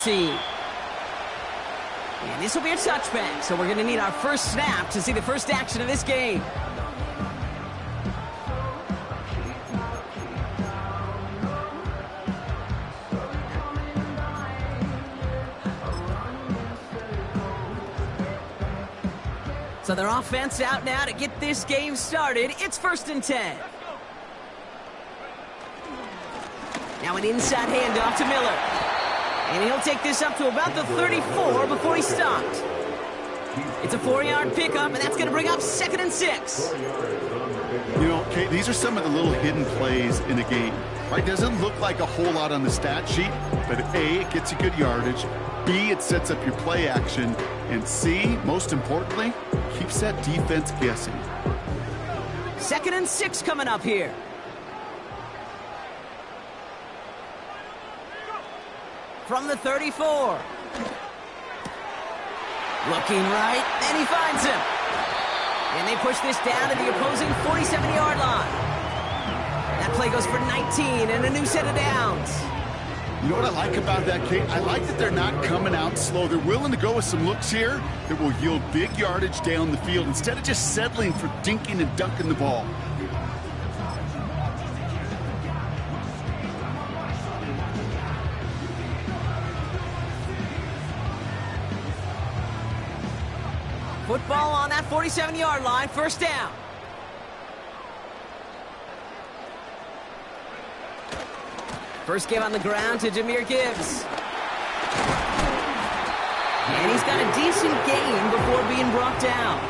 And this will be a touchback, so we're going to need our first snap to see the first action of this game. So their offense out now to get this game started. It's 1st and 10. Now an inside handoff to Miller. And he'll take this up to about the 34 before he stopped. It's a 4-yard pickup, and that's going to bring up 2nd and 6. You know, Kate, these are some of the little hidden plays in a game. Right? Doesn't look like a whole lot on the stat sheet, but A, it gets you good yardage. B, it sets up your play action. And C, most importantly, keeps that defense guessing. 2nd and 6 coming up here. From the 34. Looking right, and he finds him. And they push this down to the opposing 47-yard line. That play goes for 19 and a new set of downs. You know what I like about that, Kate? I like that they're not coming out slow. They're willing to go with some looks here that will yield big yardage down the field instead of just settling for dinking and dunking the ball. Football on that 47-yard line, 1st down. First game on the ground to Jahmyr Gibbs. And he's got a decent gain before being brought down.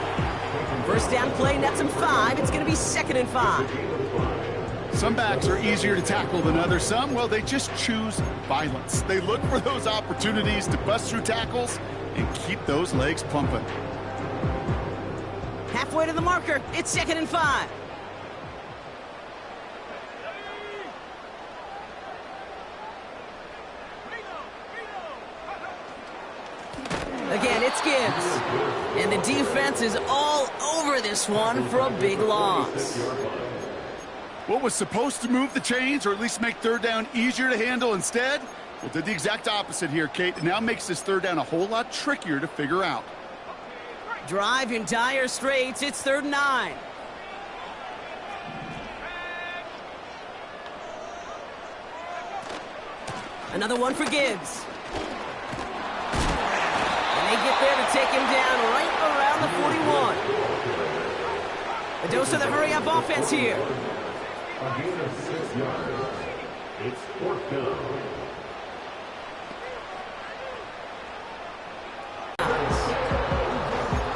1st down play, nets him 5. It's going to be 2nd and 5. Some backs are easier to tackle than others. Some, well, they just choose violence. They look for those opportunities to bust through tackles and keep those legs pumping. Halfway to the marker, it's 2nd and 5. Again, it's Gibbs. And the defense is all over this one for a big loss. What was supposed to move the chains, or at least make 3rd down easier to handle instead? Well, did the exact opposite here, Kate. It now makes this 3rd down a whole lot trickier to figure out. Drive in dire straits. It's 3rd and 9. Another one for Gibbs. And they get there to take him down right around the 41. A dose of the hurry-up offense here. It's 4th down.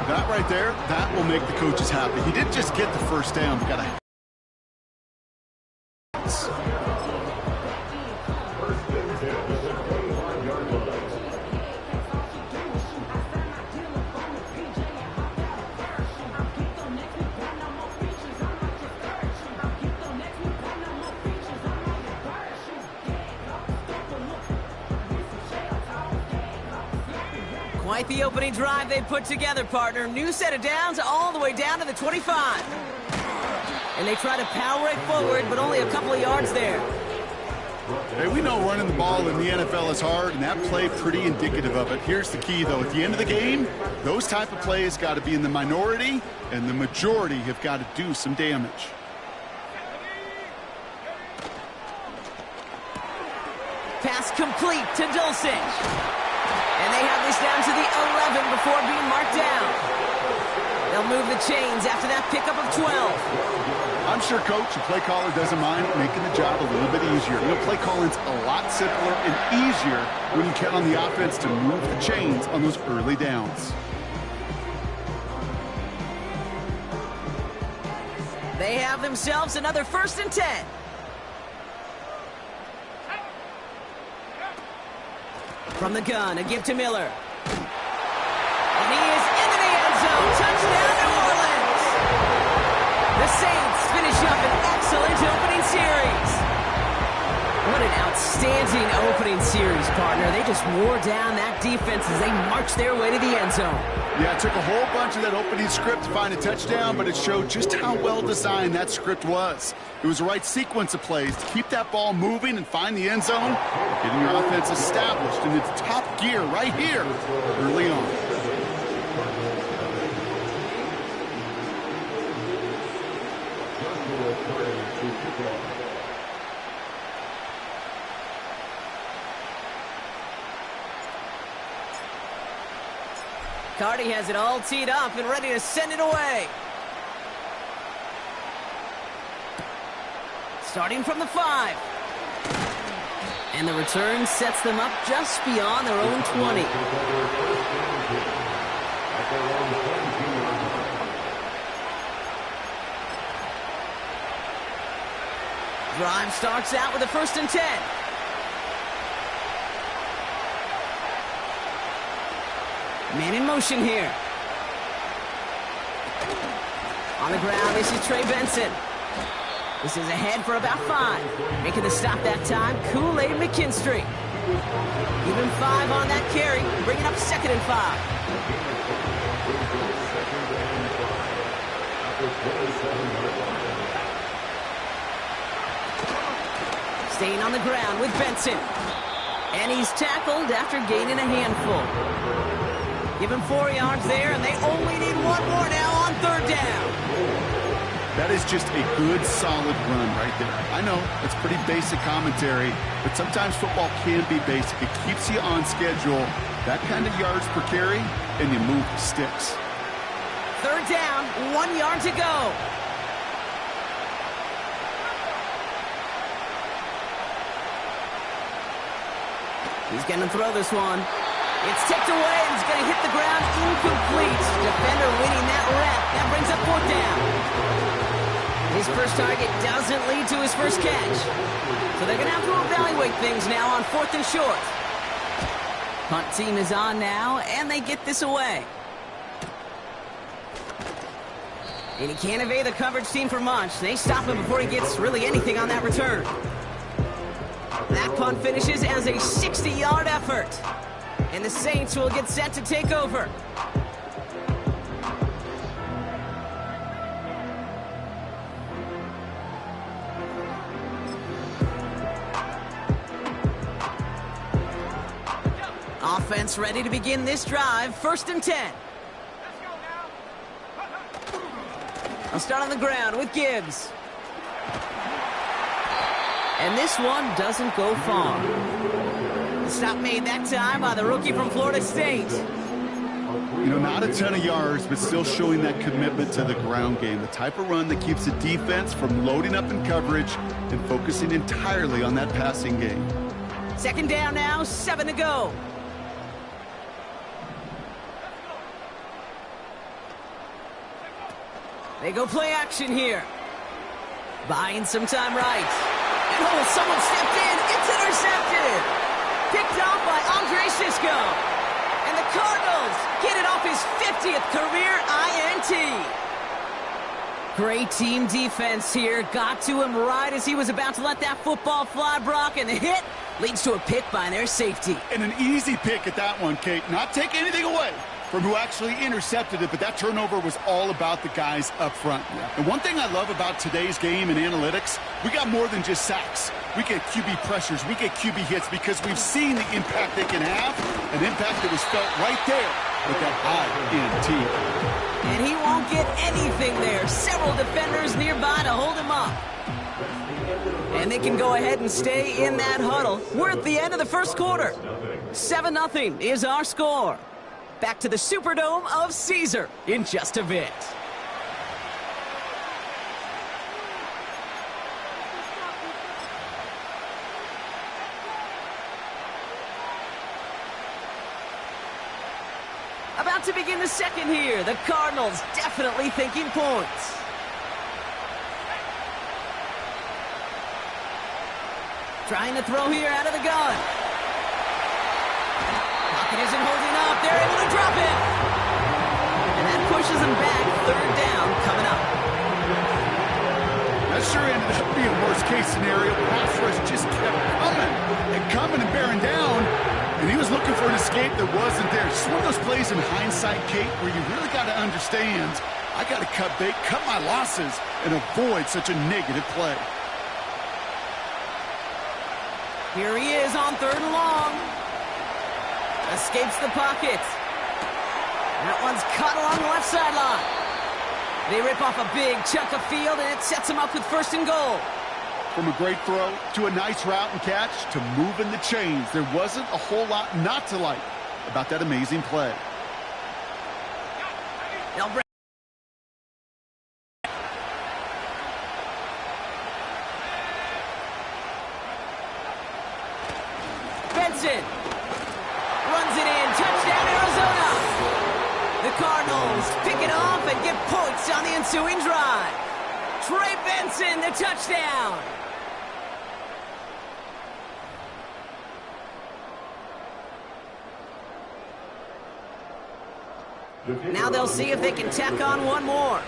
That right there, that will make the coaches happy. He didn't just get the 1st down, but got a... Quite the opening drive they put together, partner. New set of downs all the way down to the 25. And they try to power right forward, but only a couple of yards there. Hey, we know running the ball in the NFL is hard, and that play pretty indicative of it. Here's the key, though. At the end of the game, those type of plays got to be in the minority, and the majority have got to do some damage. Pass complete to Dulcich. And they have this down to the 11 before being marked down. They'll move the chains after that pickup of 12. I'm sure coach and play caller doesn't mind making the job a little bit easier. You know, play calling's a lot simpler and easier when you count on the offense to move the chains on those early downs. They have themselves another 1st and 10. From the gun, a give to Miller. And he is into the end zone. Touchdown, New Orleans. The Saints finish up an excellent opening series. What an outstanding opening series, partner. They just wore down that defense as they marched their way to the end zone. Yeah, it took a whole bunch of that opening script to find a touchdown, but it showed just how well designed that script was. It was the right sequence of plays to keep that ball moving and find the end zone, getting your offense established in its top gear right here early on. Cardi has it all teed up and ready to send it away. Starting from the 5. And the return sets them up just beyond their own 20. Drive starts out with a 1st and 10. Man in motion here. On the ground, this is Trey Benson. This is ahead for about 5. Making the stop that time, Kool-Aid McKinstry. Even 5 on that carry, bringing up 2nd and 5. Staying on the ground with Benson. And he's tackled after gaining a handful. Give him 4 yards there, and they only need 1 more now on 3rd down. That is just a good, solid run right there. I know, it's pretty basic commentary, but sometimes football can be basic. It keeps you on schedule. That kind of yards per carry, and you move the sticks. 3rd down, 1 yard to go. He's going to throw this one. It's tipped away, and it's going to hit the ground incomplete. Defender winning that rep. That brings up 4th down. His first target doesn't lead to his first catch. So they're going to have to evaluate things now on 4th and short. Punt team is on now, and they get this away. And he can't evade the coverage team for much. They stop him before he gets really anything on that return. That punt finishes as a 60-yard effort. And the Saints will get set to take over. Offense ready to begin this drive. 1st and 10. I'll start on the ground with Gibbs. And this one doesn't go far. The stop made that time by the rookie from Florida State. You know, not a ton of yards, but still showing that commitment to the ground game. The type of run that keeps the defense from loading up in coverage and focusing entirely on that passing game. 2nd down now, 7 to go. They go play action here. Buying some time right. And someone stepped in. It's intercepted. Picked off by Andre Sisco. And the Cardinals get it off his 50th career INT. Great team defense here. Got to him right as he was about to let that football fly, Brock. And the hit leads to a pick by their safety. And an easy pick at that one, Kate. Not taking anything away from who actually intercepted it, but that turnover was all about the guys up front. And one thing I love about today's game and analytics, we got more than just sacks. We get QB pressures, we get QB hits because we've seen the impact they can have, an impact that was felt right there with that INT. And he won't get anything there. Several defenders nearby to hold him up. And they can go ahead and stay in that huddle. We're at the end of the first quarter. 7-0 is our score. Back to the Superdome of Caesar in just a bit. About to begin the second here. The Cardinals definitely thinking points. Trying to throw here out of the gun. Pocket isn't holding up. They're able to drop it. And that pushes them back. 3rd down coming up. That sure ended up being worst-case scenario. Pass rush just kept coming and bearing down, and he was looking for an escape that wasn't there. It's one of those plays in hindsight, Kate, where you really got to understand, I got to cut bait, cut my losses, and avoid such a negative play. Here he is on 3rd and long. Escapes the pocket. That one's caught along the left sideline. They rip off a big chunk of field, and it sets them up with 1st and goal. From a great throw to a nice route and catch to moving the chains, there wasn't a whole lot not to like about that amazing play. They'll bring Benson runs it in. Touchdown, Arizona. The Cardinals pick it off and get points on the ensuing drive. Trey Benson, the touchdown. Now they'll see if they can tack on one more.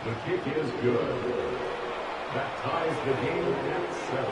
The kick is good. That ties the game at 7.